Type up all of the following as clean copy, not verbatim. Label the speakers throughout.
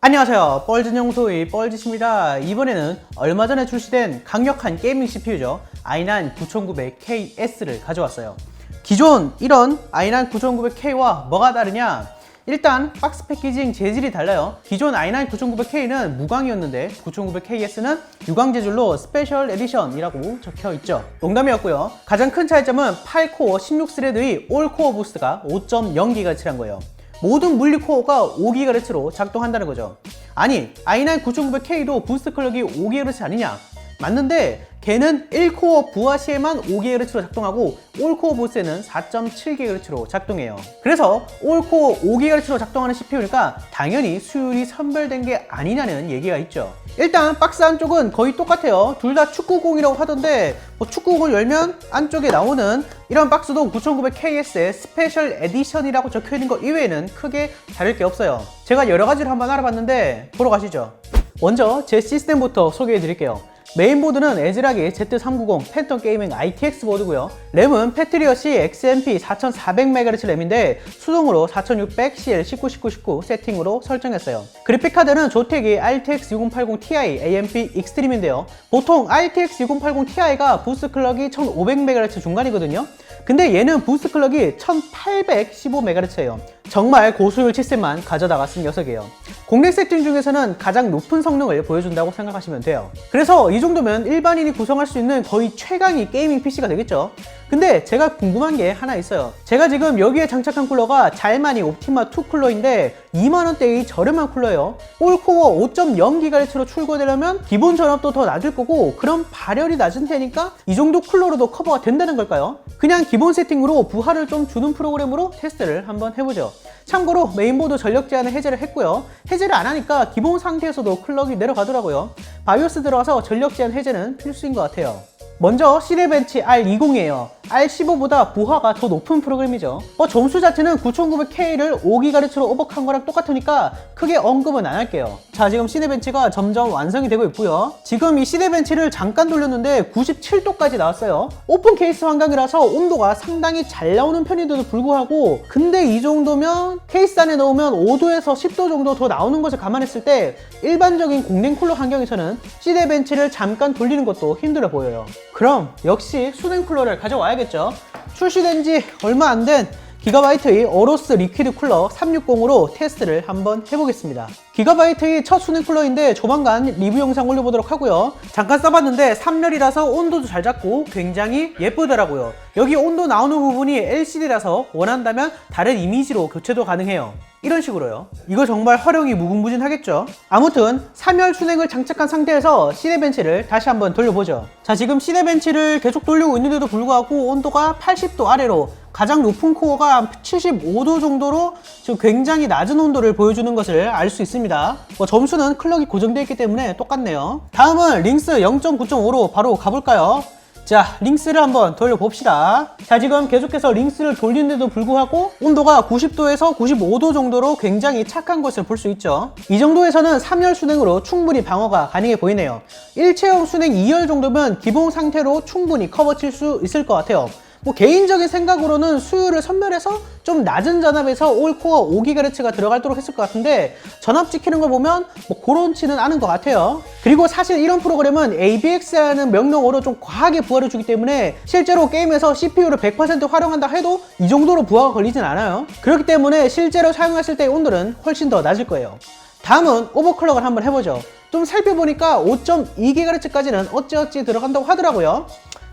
Speaker 1: 안녕하세요, 뻘진영 소의 뻘짓입니다. 이번에는 얼마 전에 출시된 강력한 게이밍 CPU죠, i9 9900KS를 가져왔어요. 기존 이런 i9 9900K와 뭐가 다르냐? 일단 박스 패키징 재질이 달라요. 기존 i9 9900K는 무광이었는데 9900KS는 유광 재질로 스페셜 에디션이라고 적혀있죠. 농담이었고요. 가장 큰 차이점은 8코어 16스레드의 올코어 부스트가 5.0GHz란 거예요. 모든 물리 코어가 5GHz로 작동한다는 거죠. 아니, i9 9900K도 부스트 클럭이 5GHz 아니냐? 맞는데 걔는 1코어 부하 시에만 5GHz로 작동하고 올코어 부스에는 4.7GHz로 작동해요. 그래서 올코어 5GHz로 작동하는 CPU니까 당연히 수율이 선별된 게 아니냐는 얘기가 있죠. 일단 박스 안쪽은 거의 똑같아요. 둘 다 축구공이라고 하던데 축구공을 열면 안쪽에 나오는 이런 박스도 9900KS의 스페셜 에디션이라고 적혀있는 것 이외에는 크게 다를 게 없어요. 제가 여러 가지를 한번 알아봤는데 보러 가시죠. 먼저 제 시스템부터 소개해 드릴게요. 메인보드는 에즈락이 Z390 팬텀 게이밍 ITX 보드고요. 램은 패트리엇이 XMP 4400MHz 램인데 수동으로 4600 CL 191919 세팅으로 설정했어요. 그래픽카드는 조텍이 RTX 6080 Ti AMP 익스트림인데요. 보통 RTX 6080 Ti가 부스트 클럭이 1500MHz 중간이거든요. 근데 얘는 부스트 클럭이 1815MHz예요. 정말 고수율 칩셋만 가져다가 쓴 녀석이에요. 공략 세팅 중에서는 가장 높은 성능을 보여준다고 생각하시면 돼요. 그래서 이 정도면 일반인이 구성할 수 있는 거의 최강의 게이밍 PC가 되겠죠. 근데 제가 궁금한 게 하나 있어요. 제가 지금 여기에 장착한 쿨러가 잘만이 옵티마 2 쿨러인데 2만원대의 저렴한 쿨러예요. 올코어 5.0GHz로 출고되려면 기본 전압도 더 낮을 거고 그럼 발열이 낮은 테니까 이 정도 쿨러로도 커버가 된다는 걸까요? 그냥 기본 세팅으로 부하를 좀 주는 프로그램으로 테스트를 한번 해보죠. 참고로 메인보드 전력 제한을 해제를 했고요. 해제를 안 하니까 기본 상태에서도 클럭이 내려가더라고요. 바이오스 들어가서 전력 제한 해제는 필수인 것 같아요. 먼저 시네벤치 R20이에요. R15보다 부하가 더 높은 프로그램이죠. 점수 자체는 9900K를 5GHz로 오버한 거랑 똑같으니까 크게 언급은 안 할게요. 자, 지금 시네벤치가 점점 완성이 되고 있고요. 지금 이 시네벤치를 잠깐 돌렸는데 97도까지 나왔어요. 오픈 케이스 환경이라서 온도가 상당히 잘 나오는 편인데도 불구하고 근데 이 정도면 케이스 안에 넣으면 5도에서 10도 정도 더 나오는 것을 감안했을 때 일반적인 공랭 쿨러 환경에서는 시네벤치를 잠깐 돌리는 것도 힘들어 보여요. 그럼 역시 수냉 쿨러를 가져와야겠죠. 출시된 지 얼마 안 된 기가바이트의 어로스 리퀴드 쿨러 360으로 테스트를 한번 해보겠습니다. 기가바이트의 첫 수냉 쿨러인데 조만간 리뷰 영상 올려보도록 하고요. 잠깐 써봤는데 3열이라서 온도도 잘 잡고 굉장히 예쁘더라고요. 여기 온도 나오는 부분이 LCD라서 원한다면 다른 이미지로 교체도 가능해요. 이런 식으로요. 이거 정말 활용이 무궁무진하겠죠. 아무튼 3열 수냉을 장착한 상태에서 시네벤치를 다시 한번 돌려보죠. 자, 지금 시네벤치를 계속 돌리고 있는데도 불구하고 온도가 80도 아래로 가장 높은 코어가 75도 정도로 지금 굉장히 낮은 온도를 보여주는 것을 알 수 있습니다. 점수는 클럭이 고정되어 있기 때문에 똑같네요. 다음은 링스 0.9.5로 바로 가볼까요? 자, 링스를 한번 돌려봅시다. 자, 지금 계속해서 링스를 돌리는데도 불구하고 온도가 90도에서 95도 정도로 굉장히 착한 것을 볼 수 있죠. 이 정도에서는 3열 수냉으로 충분히 방어가 가능해 보이네요. 일체형 수냉 2열 정도면 기본 상태로 충분히 커버 칠 수 있을 것 같아요. 개인적인 생각으로는 수율을 선별해서 좀 낮은 전압에서 올코어 5GHz가 들어가도록 했을 것 같은데 전압 지키는 걸 보면 그렇지는 않은 것 같아요. 그리고 사실 이런 프로그램은 ABX라는 명령어로 좀 과하게 부하를 주기 때문에 실제로 게임에서 CPU를 100% 활용한다 해도 이 정도로 부하가 걸리진 않아요. 그렇기 때문에 실제로 사용했을 때의 온도는 훨씬 더 낮을 거예요. 다음은 오버클럭을 한번 해보죠. 좀 살펴보니까 5.2GHz까지는 어찌어찌 들어간다고 하더라고요.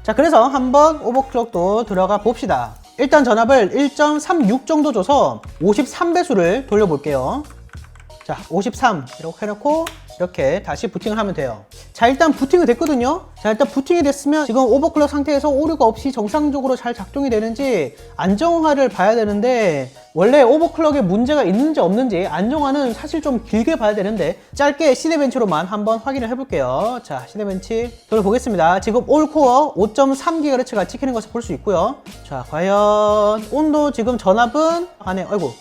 Speaker 1: 자, 그래서 한번 오버클럭도 들어가 봅시다. 일단 전압을 1.36 정도 줘서 53배수를 돌려볼게요. 자, 53 이렇게 해놓고 이렇게 다시 부팅을 하면 돼요. 자, 일단 부팅이 됐거든요. 자, 일단 부팅이 됐으면 지금 오버클럭 상태에서 오류가 없이 정상적으로 잘 작동이 되는지 안정화를 봐야 되는데 원래 오버클럭에 문제가 있는지 없는지 안정화는 사실 좀 길게 봐야 되는데 짧게 시네벤치로만 한번 확인을 해볼게요. 자, 시네벤치 돌려보겠습니다. 지금 올코어 5.3GHz가 찍히는 것을 볼 수 있고요. 자, 과연 온도 지금 전압은 안에 아이고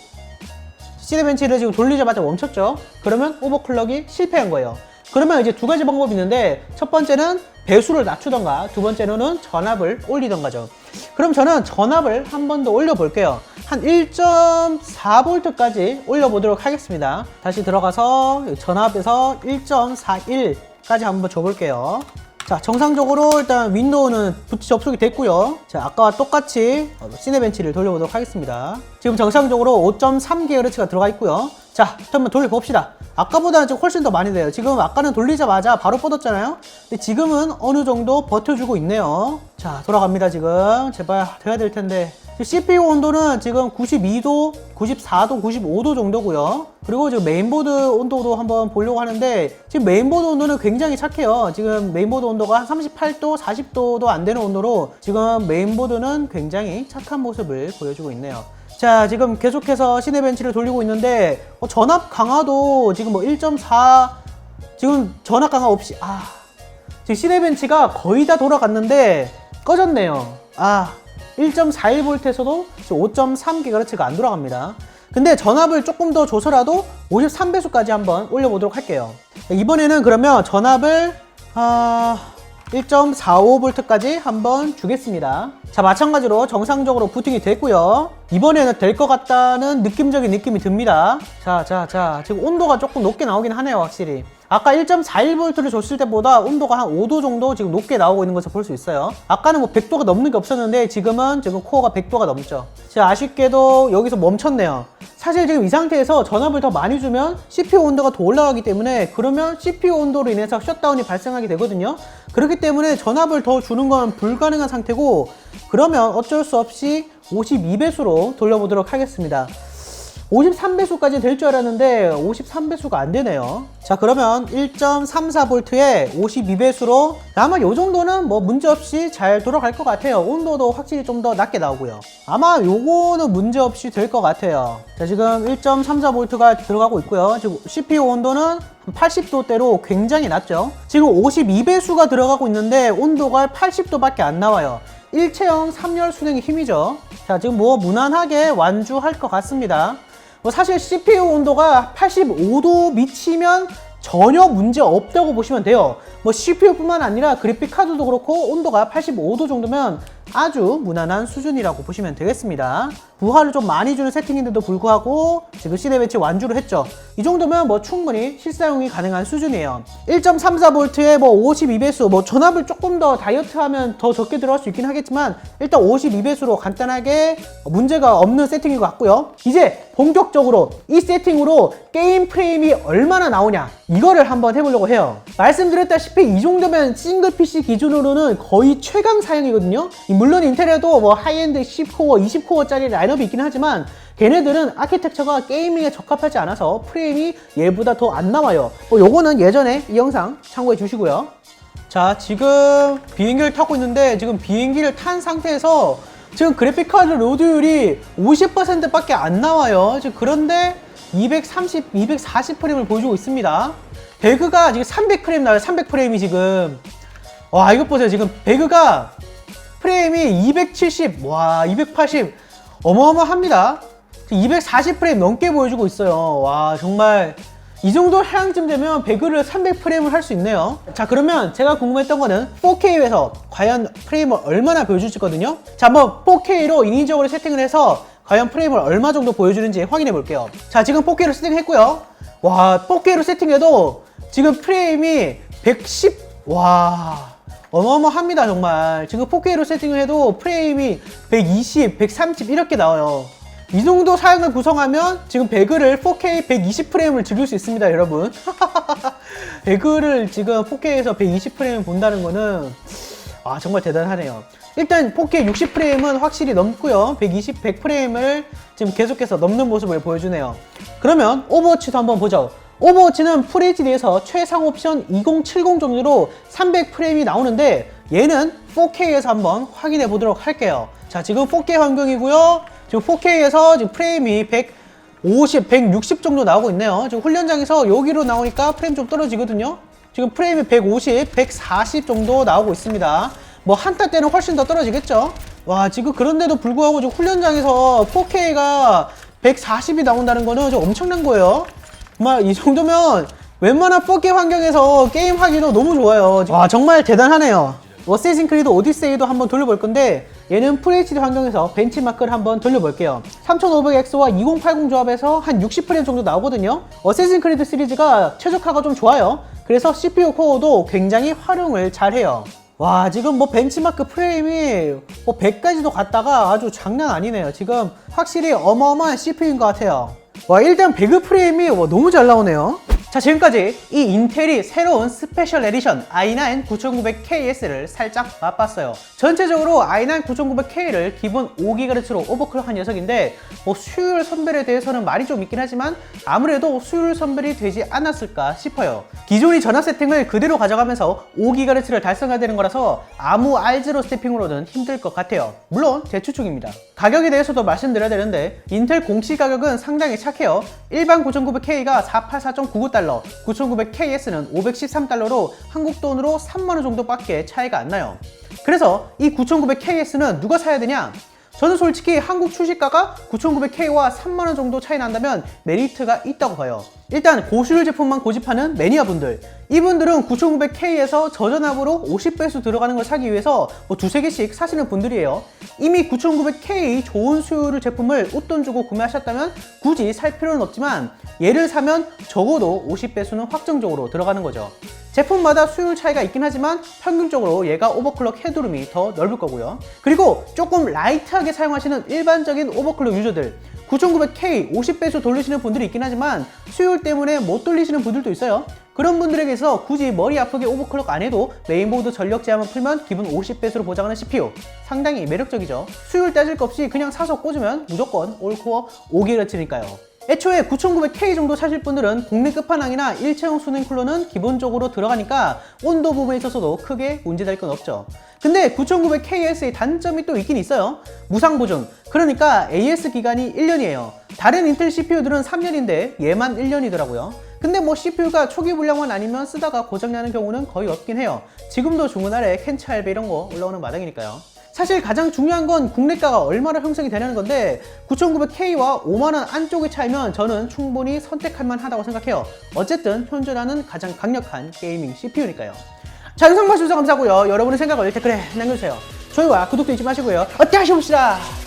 Speaker 1: 시네벤치를 지금 돌리자마자 멈췄죠. 그러면 오버클럭이 실패한 거예요. 그러면 이제 두 가지 방법이 있는데 첫 번째는 배수를 낮추던가, 두 번째로는 전압을 올리던가죠. 그럼 저는 전압을 한 번 더 올려볼게요. 한 1.4V까지 올려보도록 하겠습니다. 다시 들어가서 전압에서 1.41까지 한번 줘볼게요. 자, 정상적으로 일단 윈도우는 부트 접속이 됐고요. 자, 아까와 똑같이 시네벤치를 돌려보도록 하겠습니다. 지금 정상적으로 5.3GHz가 들어가 있고요. 자, 한번 돌려봅시다. 아까보다는 지금 훨씬 더 많이 돼요. 지금 아까는 돌리자마자 바로 뻗었잖아요. 근데 지금은 어느 정도 버텨주고 있네요. 자, 돌아갑니다. 지금 제발 돼야 될 텐데. CPU 온도는 지금 92도, 94도, 95도 정도고요. 그리고 지금 메인보드 온도도 한번 보려고 하는데, 지금 메인보드 온도는 굉장히 착해요. 지금 메인보드 온도가 한 38도, 40도도 안 되는 온도로 지금 메인보드는 굉장히 착한 모습을 보여주고 있네요. 자, 지금 계속해서 시네벤치를 돌리고 있는데 전압 강화도 지금 뭐 1.4 지금 전압 강화 없이 지금 시네벤치가 거의 다 돌아갔는데 꺼졌네요. 1.41V에서도 5.3GHz가 안 돌아갑니다. 근데 전압을 조금 더 줘서라도 53배수까지 한번 올려보도록 할게요. 이번에는 그러면 전압을 1.45V까지 한번 주겠습니다. 자, 마찬가지로 정상적으로 부팅이 됐고요. 이번에는 될 것 같다는 느낌적인 느낌이 듭니다. 자, 지금 온도가 조금 높게 나오긴 하네요, 확실히. 아까 1.41V를 줬을 때보다 온도가 한 5도 정도 지금 높게 나오고 있는 것을 볼 수 있어요. 아까는 뭐 100도가 넘는 게 없었는데 지금은 코어가 100도가 넘죠. 자, 아쉽게도 여기서 멈췄네요. 사실 지금 이 상태에서 전압을 더 많이 주면 CPU 온도가 더 올라가기 때문에, 그러면 CPU 온도로 인해서 셧다운이 발생하게 되거든요. 그렇기 때문에 전압을 더 주는 건 불가능한 상태고, 그러면 어쩔 수 없이 52배수로 돌려보도록 하겠습니다. 53배수까지 될 줄 알았는데 53배수가 안 되네요. 자, 그러면 1.34V에 52배수로 아마 요 정도는 뭐 문제없이 잘 돌아갈 것 같아요. 온도도 확실히 좀 더 낮게 나오고요. 아마 요거는 문제없이 될 것 같아요. 자, 지금 1.34V가 들어가고 있고요. 지금 CPU 온도는 80도대로 굉장히 낮죠. 지금 52배수가 들어가고 있는데 온도가 80도밖에 안 나와요. 일체형 3열 순행의 힘이죠. 자, 지금 뭐 무난하게 완주할 것 같습니다. 뭐 사실 CPU 온도가 85도 미치면 전혀 문제 없다고 보시면 돼요. 뭐 CPU뿐만 아니라 그래픽카드도 그렇고 온도가 85도 정도면 아주 무난한 수준이라고 보시면 되겠습니다. 부하를 좀 많이 주는 세팅인데도 불구하고 지금 시네벤치 완주를 했죠. 이 정도면 뭐 충분히 실사용이 가능한 수준이에요. 1.34V에 뭐 52배수, 뭐 전압을 조금 더 다이어트하면 더 적게 들어갈 수 있긴 하겠지만 일단 52배수로 간단하게 문제가 없는 세팅인 것 같고요. 이제 본격적으로 이 세팅으로 게임 프레임이 얼마나 나오냐, 이거를 한번 해보려고 해요. 말씀드렸다시피 이 정도면 싱글 PC 기준으로는 거의 최강 사양이거든요. 물론 인텔에도 뭐 하이엔드 10코어, 20코어짜리 라인업이 있긴 하지만 걔네들은 아키텍처가 게이밍에 적합하지 않아서 프레임이 얘보다 더 안 나와요. 뭐 요거는 예전에 이 영상 참고해 주시고요. 자, 지금 비행기를 타고 있는데 지금 비행기를 탄 상태에서 지금 그래픽카드 로드율이 50%밖에 안 나와요. 지금 그런데 230, 240프레임을 보여주고 있습니다. 배그가 지금 300프레임 나와요. 300프레임이 지금. 와, 이것 보세요. 지금 배그가 프레임이 270, 와, 280 어마어마합니다. 240프레임 넘게 보여주고 있어요. 와, 정말 이 정도 하향쯤 되면 배그를 300프레임을 할 수 있네요. 자, 그러면 제가 궁금했던 거는 4K에서 과연 프레임을 얼마나 보여줄지거든요. 자, 한번 4K로 인위적으로 세팅을 해서 과연 프레임을 얼마 정도 보여주는지 확인해 볼게요. 자, 지금 4K로 세팅했고요. 와, 4K로 세팅해도 지금 프레임이 110, 와, 어마어마합니다. 정말 지금 4K로 세팅을 해도 프레임이 120, 130 이렇게 나와요. 이 정도 사양을 구성하면 지금 배그를 4K 120프레임을 즐길 수 있습니다, 여러분. 배그를 지금 4K에서 120프레임 본다는 거는 정말 대단하네요. 일단 4K 60프레임은 확실히 넘고요. 120, 100프레임을 지금 계속해서 넘는 모습을 보여주네요. 그러면 오버워치도 한번 보죠. 오버워치는 FHD에서 최상 옵션 2070 정도로 300프레임이 나오는데 얘는 4K에서 한번 확인해 보도록 할게요. 자, 지금 4K 환경이고요. 지금 4K에서 지금 프레임이 150, 160 정도 나오고 있네요. 지금 훈련장에서 여기로 나오니까 프레임 좀 떨어지거든요. 지금 프레임이 150, 140 정도 나오고 있습니다. 뭐 한타 때는 훨씬 더 떨어지겠죠. 와, 지금 그런데도 불구하고 지금 훈련장에서 4K가 140이 나온다는 거는 좀 엄청난 거예요. 정말 이 정도면 웬만한 4K 환경에서 게임하기도 너무 좋아요. 와, 정말 대단하네요. 어쌔신 크리드 오디세이도 한번 돌려볼 건데 얘는 FHD 환경에서 벤치마크를 한번 돌려볼게요. 3500X와 2080 조합에서 한 60프레임 정도 나오거든요. 어쌔신 크리드 시리즈가 최적화가 좀 좋아요. 그래서 CPU 코어도 굉장히 활용을 잘해요. 와, 지금 뭐 벤치마크 프레임이 뭐 100까지도 갔다가 아주 장난 아니네요. 지금 확실히 어마어마한 CPU인 것 같아요. 와, 일단 배그 프레임이 너무 잘 나오네요. 자, 지금까지 이 인텔이 새로운 스페셜 에디션 i9 9900KS를 살짝 맛봤어요. 전체적으로 i9 9900K를 기본 5GHz로 오버클럭한 녀석인데 수율 선별에 대해서는 말이 좀 있긴 하지만 아무래도 수율 선별이 되지 않았을까 싶어요. 기존의 전압 세팅을 그대로 가져가면서 5GHz를 달성해야 되는 거라서 아무 R0 스태핑으로는 힘들 것 같아요. 물론 제 추측입니다. 가격에 대해서도 말씀드려야 되는데 인텔 공식 가격은 상당히 착해요. 일반 9900K가 484.99달러, 9900KS는 513달러로 한국 돈으로 3만원 정도밖에 차이가 안 나요. 그래서 이 9900KS는 누가 사야 되냐? 저는 솔직히 한국 출시가가 9900K와 3만원 정도 차이 난다면 메리트가 있다고 봐요. 일단 고수율 제품만 고집하는 매니아분들, 이분들은 9900K에서 저전압으로 50배수 들어가는 걸 사기 위해서 두세 개씩 사시는 분들이에요. 이미 9900K 좋은 수율 제품을 웃돈 주고 구매하셨다면 굳이 살 필요는 없지만 얘를 사면 적어도 50배수는 확정적으로 들어가는 거죠. 제품마다 수율 차이가 있긴 하지만 평균적으로 얘가 오버클럭 헤드룸이 더 넓을 거고요. 그리고 조금 라이트하게 사용하시는 일반적인 오버클럭 유저들, 9900K 50배수 돌리시는 분들이 있긴 하지만 수율 때문에 못 돌리시는 분들도 있어요. 그런 분들에게서 굳이 머리 아프게 오버클럭 안 해도 메인보드 전력 제한만 풀면 기본 50배수로 보장하는 CPU, 상당히 매력적이죠. 수율 따질 것 없이 그냥 사서 꽂으면 무조건 올코어 5GHz니까요. 애초에 9900K 정도 사실 분들은 국내 끝판왕이나 일체형 수냉 쿨러는 기본적으로 들어가니까 온도 부분에 있어서도 크게 문제될 건 없죠. 근데 9900KS의 단점이 또 있긴 있어요. 무상 보존, 그러니까 AS 기간이 1년이에요. 다른 인텔 CPU들은 3년인데 얘만 1년이더라고요. 근데 CPU가 초기 불량만 아니면 쓰다가 고장나는 경우는 거의 없긴 해요. 지금도 중고날에 캔치 할배 이런 거 올라오는 마당이니까요. 사실 가장 중요한 건 국내가가 얼마나 형성이 되는 건데 9900K와 5만원 안쪽의 차이면 저는 충분히 선택할 만하다고 생각해요. 어쨌든 현존하는 가장 강력한 게이밍 CPU니까요. 자, 영상 봐주셔서 감사하고요. 여러분의 생각을 댓글에 남겨주세요. 좋아요와 구독도 잊지 마시고요. 어때 하셔봅시다.